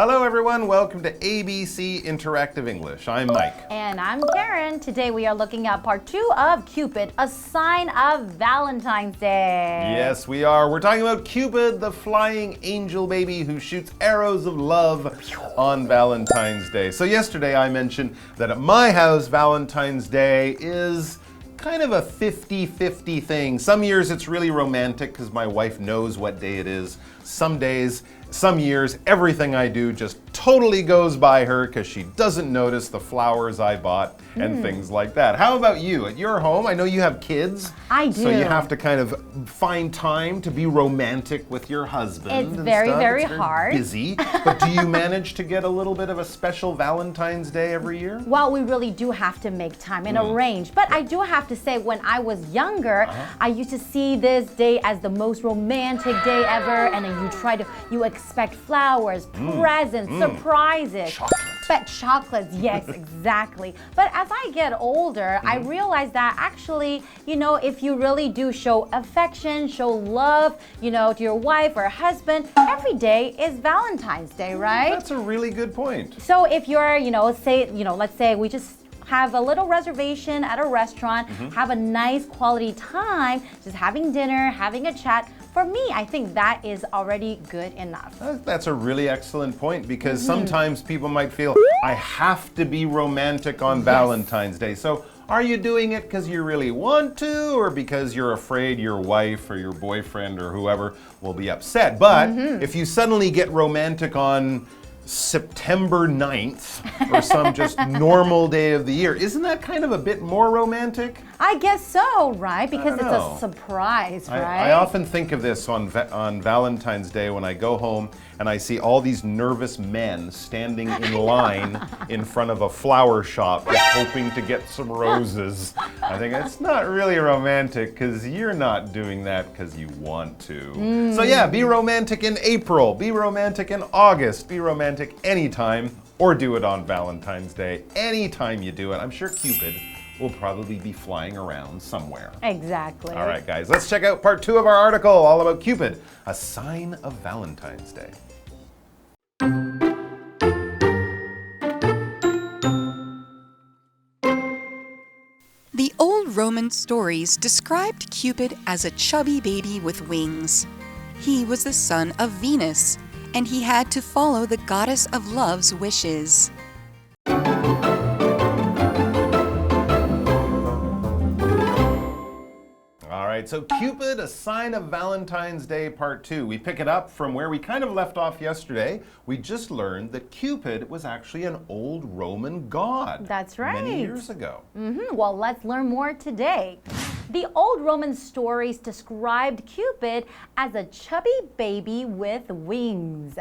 Hello everyone, welcome to ABC Interactive English. I'm Mike. And I'm Karen. Today we are looking at part 2 of Cupid, a sign of Valentine's Day. Yes, we are. We're talking about Cupid, the flying angel baby who shoots arrows of love on Valentine's Day. So yesterday I mentioned that at my house, Valentine's Day is kind of a 50-50 thing. Some years it's really romantic because my wife knows what day it is. Some years, everything I do just totally goes by her because she doesn't notice the flowers I bought and things like that. How about you? At your home, I know you have kids. I do. So you have to kind of find time to be romantic with your husband. It's very very hard. Busy. But do you manage to get a little bit of a special Valentine's Day every year? Well, we really do have to make time and arrange. But I do have to say, when I was younger, I used to see this day as the most romantic day ever. And then you expect flowers, presents, surprises. Chocolates, yes, exactly. But as I get older, I realize that actually, if you really do show affection, show love, to your wife or husband, every day is Valentine's Day, right? That's a really good point. So if you're, let's say we just have a little reservation at a restaurant, have a nice quality time, just having dinner, having a chat. For me, I think that is already good enough. That's a really excellent point because sometimes people might feel, I have to be romantic on Valentine's Day. So are you doing it because you really want to or because you're afraid your wife or your boyfriend or whoever will be upset? But if you suddenly get romantic on September 9th or some just normal day of the year, isn't that kind of a bit more romantic? I guess so, right? Because it's a surprise, right? I often think of this on Valentine's Day when I go home and I see all these nervous men standing in line in front of a flower shop just hoping to get some roses. I think it's not really romantic because you're not doing that because you want to. So yeah, be romantic in April, be romantic in August, be romantic anytime, or do it on Valentine's Day. Anytime you do it, I'm sure Cupid will probably be flying around somewhere. Exactly. All right, guys, let's check out part 2 of our article all about Cupid, a sign of Valentine's Day. The old Roman stories described Cupid as a chubby baby with wings. He was the son of Venus, and he had to follow the goddess of love's wishes. So Cupid, a sign of Valentine's Day, part 2. We pick it up from where we kind of left off yesterday. We just learned that Cupid was actually an old Roman god. That's right. Many years ago. Well, let's learn more today. The old Roman stories described Cupid as a chubby baby with wings.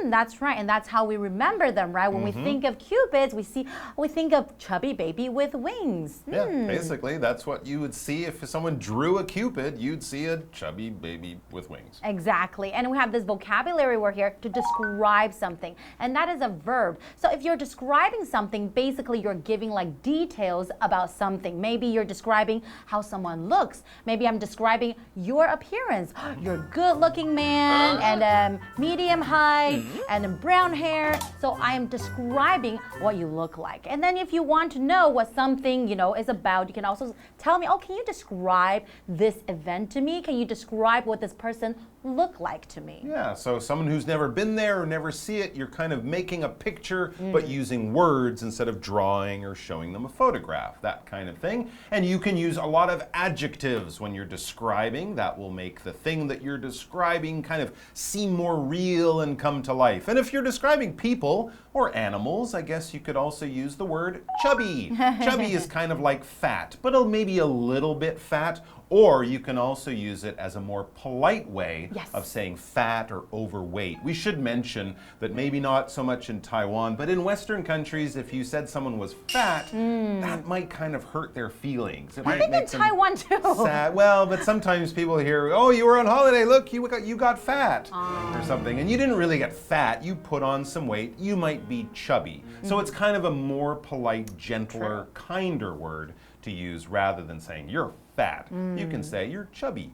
That's right, and that's how we remember them, right? When we think of Cupids, we think of chubby baby with wings. Yeah, basically, that's what you would see if someone drew a Cupid. You'd see a chubby baby with wings. Exactly, and we have this vocabulary word here to describe something, and that is a verb. So if you're describing something, basically you're giving like details about something. Maybe you're describing how someone looks. Maybe I'm describing your appearance. You're a good-looking man and medium height and brown hair. So I am describing what you look like. And then if you want to know what something, is about, you can also tell me, can you describe this event to me? Can you describe what this person look like to me? Yeah, so someone who's never been there or never see it, you're kind of making a picture but using words instead of drawing or showing them a photograph, that kind of thing. And you can use a lot of adjectives when you're describing. That will make the thing that you're describing kind of seem more real and come to life. And if you're describing people or animals, I guess you could also use the word chubby. Chubby is kind of like fat, but maybe a little bit fat. Or you can also use it as a more polite way of saying fat or overweight. We should mention that maybe not so much in Taiwan, but in Western countries, if you said someone was fat, that might kind of hurt their feelings. I think in Taiwan too. Sad. Well, but sometimes people hear, oh, you were on holiday, look, you got fat or something. And you didn't really get fat, you put on some weight, you might be chubby. So it's kind of a more polite, gentler, kinder word to use rather than saying you're fat. You can say you're chubby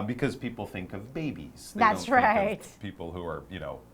because people think of babies. They That's don't think right. of people who are,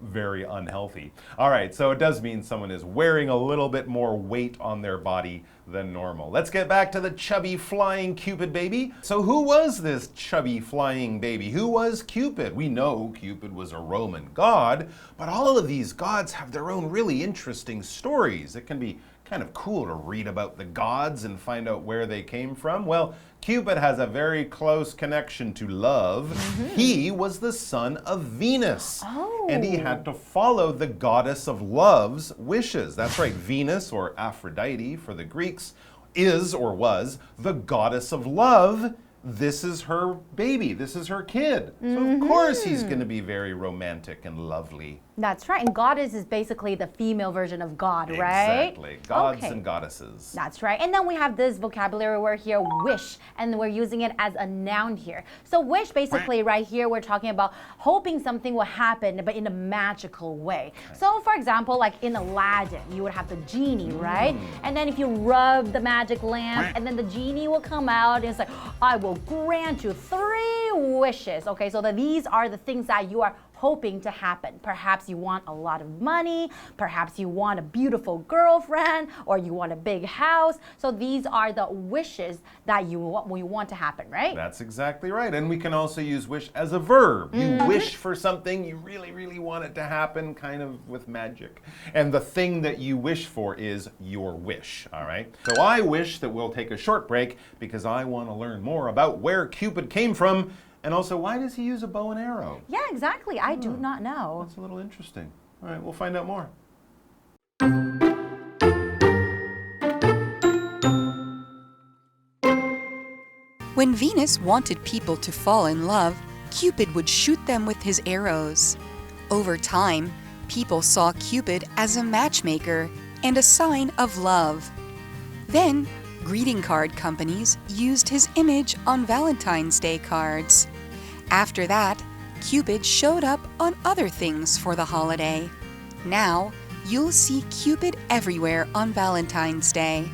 very unhealthy. All right, so it does mean someone is wearing a little bit more weight on their body than normal. Let's get back to the chubby flying Cupid baby. So who was this chubby flying baby? Who was Cupid? We know Cupid was a Roman god, but all of these gods have their own really interesting stories. It can be kind of cool to read about the gods and find out where they came from. Well, Cupid has a very close connection to love. He was the son of Venus. And he had to follow the goddess of love's wishes. That's right, Venus, or Aphrodite for the Greeks, is or was the goddess of love. This is her baby. This is her kid. So of course he's going to be very romantic and lovely. That's right. And goddess is basically the female version of God, right? Exactly. Gods and goddesses. That's right. And then we have this vocabulary word here, wish, and we're using it as a noun here. So wish, basically, right here, we're talking about hoping something will happen, but in a magical way. So for example, like in Aladdin, you would have the genie, right? And then if you rub the magic lamp, and then the genie will come out, and it's like, I will grant you 3 wishes. Okay, so these are the things that you are hoping to happen. Perhaps you want a lot of money, perhaps you want a beautiful girlfriend, or you want a big house. So these are the wishes that you want to happen, right? That's exactly right. And we can also use wish as a verb. You wish for something, you really, really want it to happen, kind of with magic. And the thing that you wish for is your wish, all right? So I wish that we'll take a short break because I want to learn more about where Cupid came from. And also, why does he use a bow and arrow? Yeah, exactly. I do not know. That's a little interesting. All right, we'll find out more. When Venus wanted people to fall in love, Cupid would shoot them with his arrows. Over time, people saw Cupid as a matchmaker and a sign of love. Then, greeting card companies used his image on Valentine's Day cards. After that, Cupid showed up on other things for the holiday. Now, you'll see Cupid everywhere on Valentine's Day.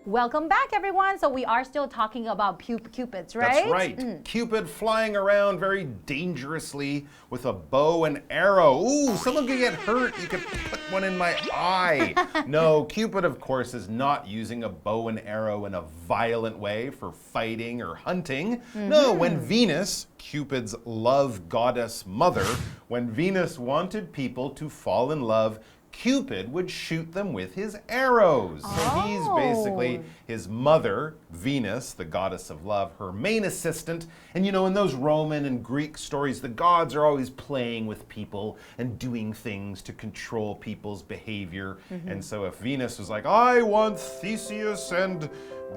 Welcome back, everyone. So we are still talking about Cupids, right? That's right. Cupid flying around very dangerously with a bow and arrow. Ooh, someone could get hurt. You could put one in my eye. No, Cupid, of course, is not using a bow and arrow in a violent way for fighting or hunting. No, when Venus, Cupid's love goddess mother, when Venus wanted people to fall in love, Cupid would shoot them with his arrows. So he's basically his mother, Venus, the goddess of love, her main assistant. And in those Roman and Greek stories, the gods are always playing with people and doing things to control people's behavior. And so if Venus was like, I want Theseus and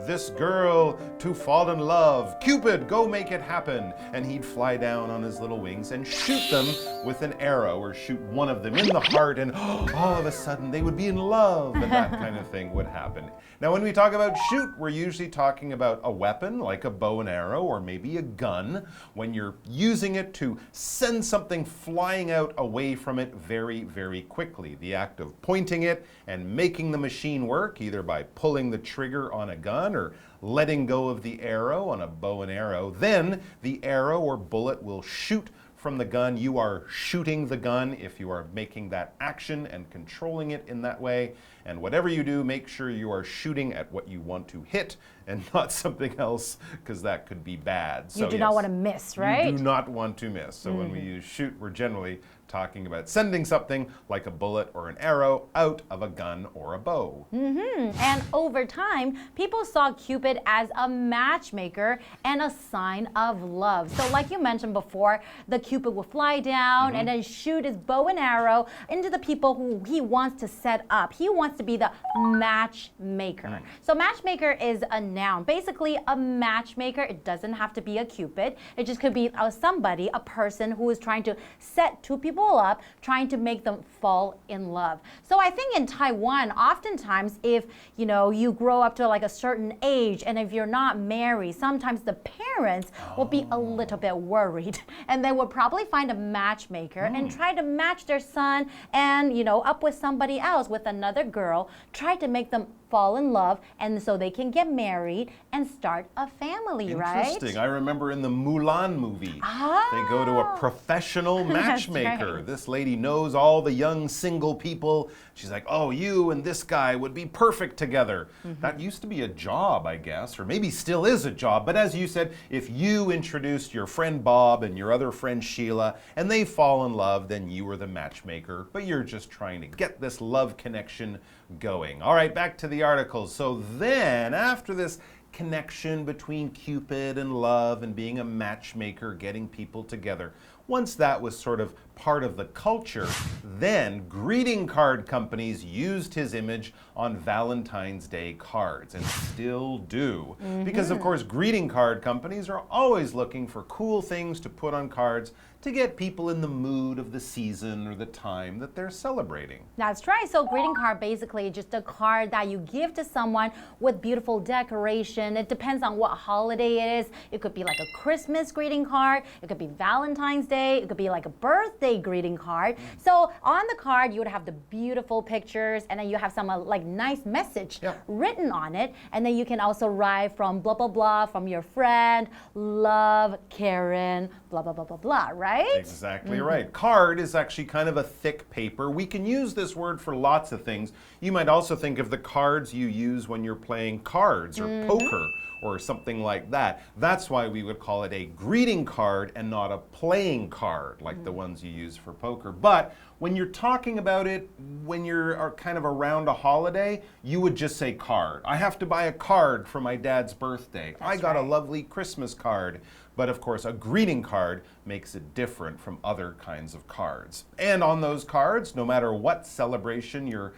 this girl to fall in love, Cupid, go make it happen. And he'd fly down on his little wings and shoot them with an arrow, or shoot one of them in the heart, and all of a sudden they would be in love, and that kind of thing would happen. Now, when we talk about shoot, we're usually talking about a weapon like a bow and arrow, or maybe a gun, when you're using it to send something flying out away from it very, very quickly. The act of pointing it and making the machine work, either by pulling the trigger on a gun or letting go of the arrow on a bow and arrow. Then the arrow or bullet will shoot from the gun. You are shooting the gun if you are making that action and controlling it in that way. And whatever you do, make sure you are shooting at what you want to hit and not something else, because that could be bad. You do not want to miss, right? You do not want to miss. So when we use shoot, we're generally talking about sending something like a bullet or an arrow out of a gun or a bow. And over time, people saw Cupid as a matchmaker and a sign of love. So like you mentioned before, the Cupid will fly down and then shoot his bow and arrow into the people who he wants to set up. He wants to be the matchmaker. So matchmaker is a noun. Basically, a matchmaker, it doesn't have to be a Cupid. It just could be somebody, a person who is trying to set two people up, trying to make them fall in love. So I think in Taiwan, oftentimes if, you grow up to like a certain age and if you're not married, sometimes the parents will be a little bit worried and they would probably find a matchmaker and try to match their son and, up with somebody else, with another girl, try to make them fall in love and so they can get married and start a family, right? Interesting. I remember in the Mulan movie, they go to a professional matchmaker. Right. This lady knows all the young single people. She's like, oh, you and this guy would be perfect together. That used to be a job, I guess, or maybe still is a job. But as you said, if you introduced your friend Bob and your other friend Sheila and they fall in love, then you were the matchmaker. But you're just trying to get this love connection going. All right, back to the articles. So then, after this connection between Cupid and love and being a matchmaker, getting people together, once that was sort of part of the culture, then greeting card companies used his image on Valentine's Day cards and still do. Because, of course, greeting card companies are always looking for cool things to put on cards to get people in the mood of the season or the time that they're celebrating. That's right. So greeting card basically just a card that you give to someone with beautiful decoration. It depends on what holiday it is. It could be like a Christmas greeting card. It could be Valentine's Day. It could be like a birthday greeting card. So on the card, you would have the beautiful pictures and then you have some like nice message written on it. And then you can also write from blah, blah, blah, from your friend, love, Karen, blah, blah, blah, blah, blah, right? Exactly right. Card is actually kind of a thick paper. We can use this word for lots of things. You might also think of the cards you use when you're playing cards or poker or something like that. That's why we would call it a greeting card and not a playing card like the ones you use for poker. But when you're talking about it, when you're kind of around a holiday, you would just say card. I have to buy a card for my dad's birthday. I got a lovely Christmas card. But of course, a greeting card makes it different from other kinds of cards. And on those cards, no matter what celebration you're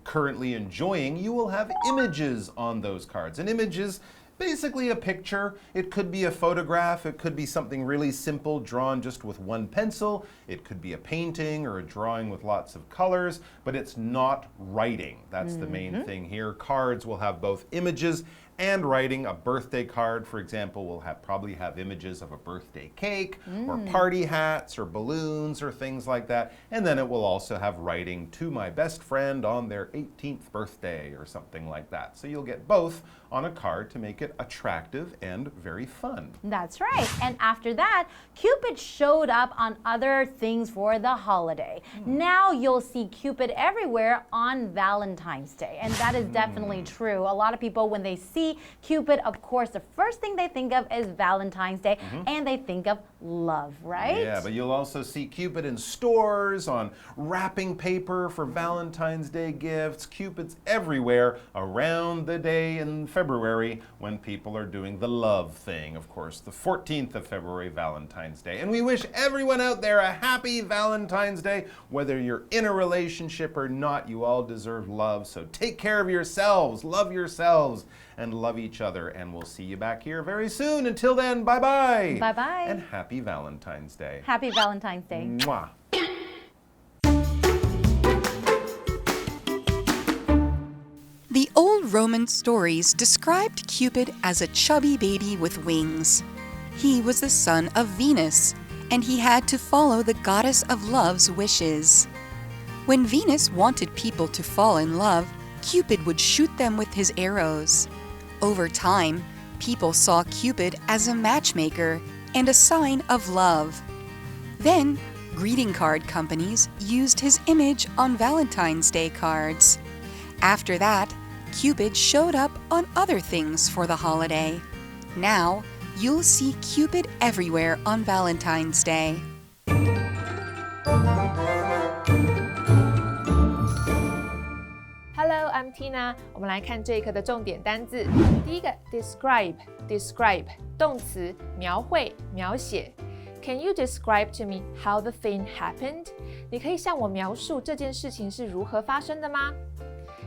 currently enjoying, you will have images on those cards. An image is basically a picture. It could be a photograph. It could be something really simple drawn just with one pencil. It could be a painting or a drawing with lots of colors, but it's not writing. That's the main thing here. Cards will have both images and writing. A birthday card, for example, will probably have images of a birthday cake or party hats or balloons or things like that. And then it will also have writing, to my best friend on their 18th birthday or something like that. So you'll get both on a card to make it attractive and very fun. That's right. And after that, Cupid showed up on other things for the holiday. Now you'll see Cupid everywhere on Valentine's Day. And that is definitely true. A lot of people, when they see Cupid, of course, the first thing they think of is Valentine's Day and they think of love, right? Yeah, but you'll also see Cupid in stores, on wrapping paper for Valentine's Day gifts. Cupid's everywhere around the day in February when people are doing the love thing. Of course, the 14th of February, Valentine's Day. And we wish everyone out there a happy Valentine's Day. Whether you're in a relationship or not, you all deserve love. So take care of yourselves, love yourselves, and love each other. And we'll see you back here very soon. Until then, bye-bye. Bye-bye. And happy Valentine's Day. Happy Valentine's Day. Mwah. The old Roman stories described Cupid as a chubby baby with wings. He was the son of Venus, and he had to follow the goddess of love's wishes. When Venus wanted people to fall in love, Cupid would shoot them with his arrows. Over time, people saw Cupid as a matchmaker and a sign of love. Then, greeting card companies used his image on Valentine's Day cards. After that, Cupid showed up on other things for the holiday. Now, you'll see Cupid everywhere on Valentine's Day. Hello, I'm Tina. 我们来看这一课的重点单字。第一个 describe 动词描绘、描写。Can you describe to me how the thing happened? 你可以向我描述这件事情是如何发生的吗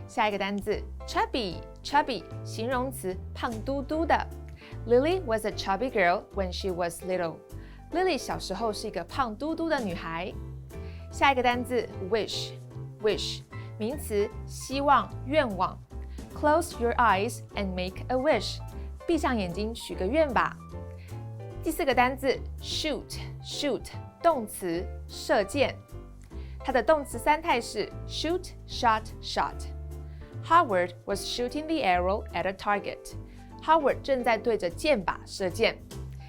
下一个单字 chubby 形容词，胖嘟嘟的。Lily was a chubby girl when she was little. Lily 小时候是一个胖嘟嘟的女孩。下一个单字 wish 名词，希望、愿望。Close your eyes and make a wish. 闭上眼睛许个愿吧。第四个单字 shoot 动词，射箭。它的动词三态是 shoot, shot, shot. Howard was shooting the arrow at a target. Howard 正在对着箭靶射箭。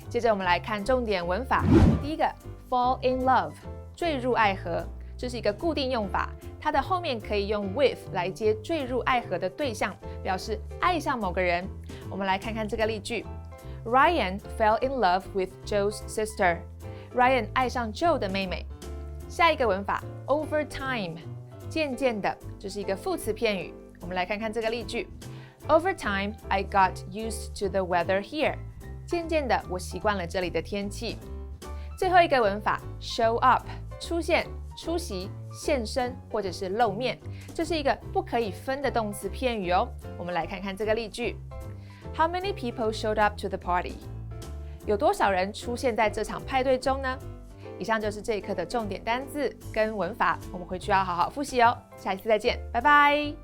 接着我们来看重点文法。第一个 fall in love 坠入爱河，这是一个固定用法，它的后面可以用 with 来接坠入爱河的对象，表示爱上某个人。我们来看看这个例句 Ryan fell in love with Joe's sister. Ryan 爱上 Joe 的妹妹。下一个文法 over time 渐渐的，这是一个副词片语。我们来看看这个例句 Over time, I got used to the weather here. 渐渐的，我习惯了这里的天气。最后一个文法 show up 出现、出席、现身或者是露面，这是一个不可以分的动词片语哦。我们来看看这个例句 How many people showed up to the party? 有多少人出现在这场派对中呢？以上就是这一课的重点单字跟文法，我们回去要好好复习哦。下一次再见，拜拜。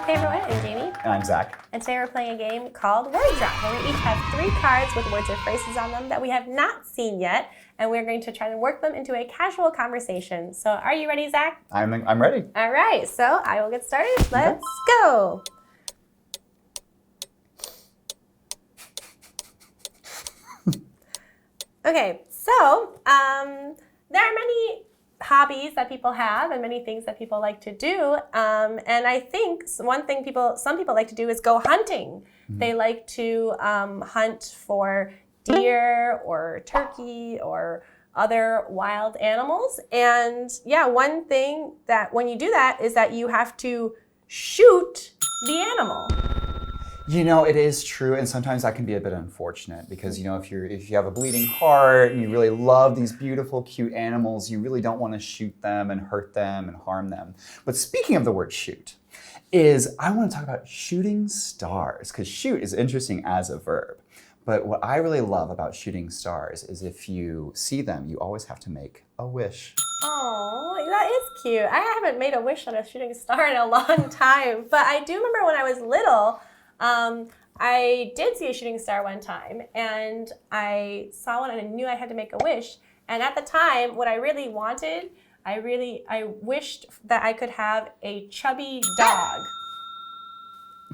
Hey everyone, I'm Jamie. And I'm Zach. And today we're playing a game called Word Drop, where we each have 3 cards with words or phrases on them that we have not seen yet, and we're going to try to work them into a casual conversation. So are you ready, Zach? I'm ready. All right, so I will get started. Let's go. Okay, so there are many hobbies that people have and many things that people like to do. And I think one thing some people like to do is go hunting. They like to hunt for deer or turkey or other wild animals. And yeah, one thing that when you do that is that you have to shoot the animal. You know, it is true, and sometimes that can be a bit unfortunate because, you know, if you have a bleeding heart and you really love these beautiful, cute animals, you really don't want to shoot them and hurt them and harm them. But speaking of the word shoot, I want to talk about shooting stars, because shoot is interesting as a verb. But what I really love about shooting stars is if you see them, you always have to make a wish. Oh, that is cute. I haven't made a wish on a shooting star in a long time, but I do remember when I was little, I did see a shooting star one time, and I saw one and I knew I had to make a wish. And at the time, what I really wanted, I wished that I could have a chubby dog.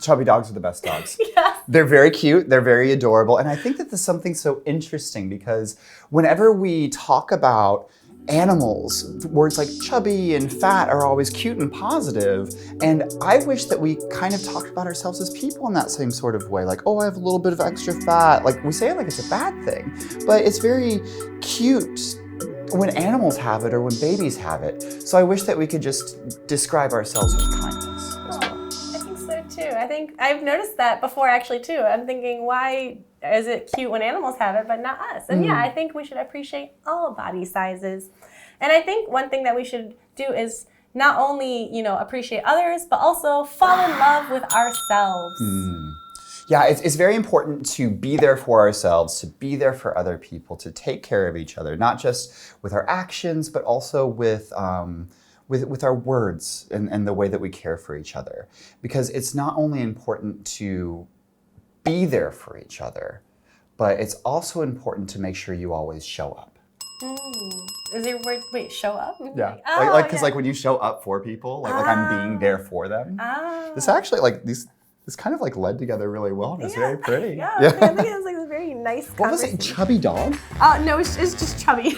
Chubby dogs are the best dogs. Yes. They're very cute, they're very adorable, and I think that there's something so interesting because whenever we talk about animals, words like chubby and fat are always cute and positive, and I wish that we kind of talked about ourselves as people in that same sort of way, like, oh, I have a little bit of extra fat. Like, we say it like it's a bad thing, but it's very cute when animals have it or when babies have it. So I wish that we could just describe ourselves with kindness as well. I think so too. I think I've noticed that before actually too. I'm thinking, why is it cute when animals have it but not us? And yeah, I think we should appreciate all body sizes. And I think one thing that we should do is not only, you know, appreciate others, but also fall in love with ourselves. Yeah, it's very important to be there for ourselves, to be there for other people, to take care of each other, not just with our actions, but also with our words and the way that we care for each other. Because it's not only important to be there for each other, but it's also important to make sure you always show up. Is your word, wait, show up? Yeah, Oh, because like when you show up for people, like I'm being there for them. This actually this kind of like led together really well, and it's very pretty. Yeah, I think it was like a very nice What was it, chubby dog? No, it's just chubby.